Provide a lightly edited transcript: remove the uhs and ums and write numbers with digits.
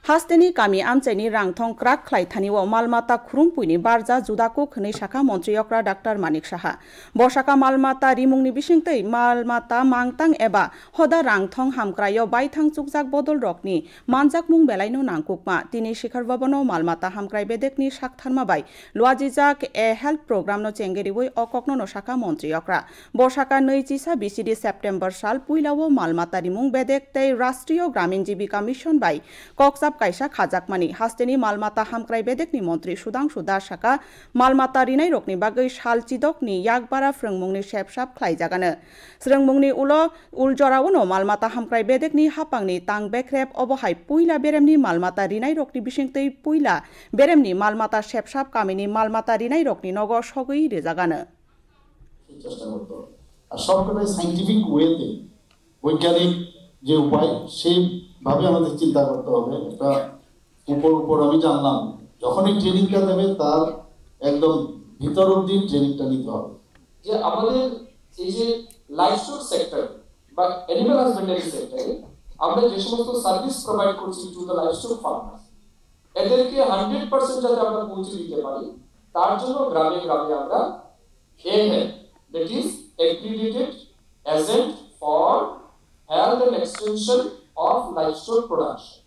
हास्तेनि कामी आमचाइनि रांथं क्राक ख्लाइथानिआव मालमाता खुरुमपुइनि बारजा जुदाको खनै शाखा मन्त्रियक्रा डाक्टर मानिक साहा बसाका मालमाता रिमुंनि बिसिंतै मालमाता मांतां एबा हदा रांथं हामक्रायो बायथां चुकजाक बदल रकनि मानजाक मुं बेलाइनो नांकुकमा तिनि शिखर भवनो मालमाता हामक्राय बेदेकनि शाकथारमा बाय लुआजिजाक ए हेल्थ प्रोग्राम नो चेंगेरिवै अककनो नो शाखा मन्त्रियक्रा बसाका नैजिसा बिसिदि सेप्टेम्बर साल पुइलावो मालमाता रिमुं बेदेक तै राष्ट्रीय ग्रामीण जीविका मिशन बाय कक्सा काइसा खाजाकमानि हास्तेनि मालमाता हामक्राय बेदेकनि मन्त्री सुदांशु दासाका मालमाता रिनाय रकनि बागै सालचिदकनि याकबारा फ्रोंमुंनि सेबसाब ख्लाइजागानो स्रोंमुंनि उलजरावनो मालमाता हामक्राय बेदेकनि हापांनि तां बेख्रेब अबहाय पुइला बेरेमनि मालमाता रिनाय रकनि बिसिंतै पुइला बेरेमनि मालमाता सेबसाब कामिनि मालमाता रिनाय रकनि नग सगै रेजागानो সবকটাই সায়েন্টিফিক ওয়েতে বৈজ্ঞানিক যে উপায় সেই ভাবে আমাদের চিন্তা করতে হবে। এটা উপর আমি জানলাম যখনই ট্রেনিংটা দেবে তার একদম ভিতর অবধি ট্রেনিংটা নিতে হবে। যে আমাদের এই যে লাইভস্টক সেক্টর বা অ্যানিমাল হাজবেন্ডারি সেক্টরে আমরা যে সমস্ত সার্ভিস প্রোভাইড করছি টু দ্য লাইভস্টক ফার্মার্স এদেরকে 100% যাতে আমরা পৌঁছে দিতে পারি তার জন্য গ্রামে গ্রামে আমরা AHEAD that is accredited agent for health and extension of livestock production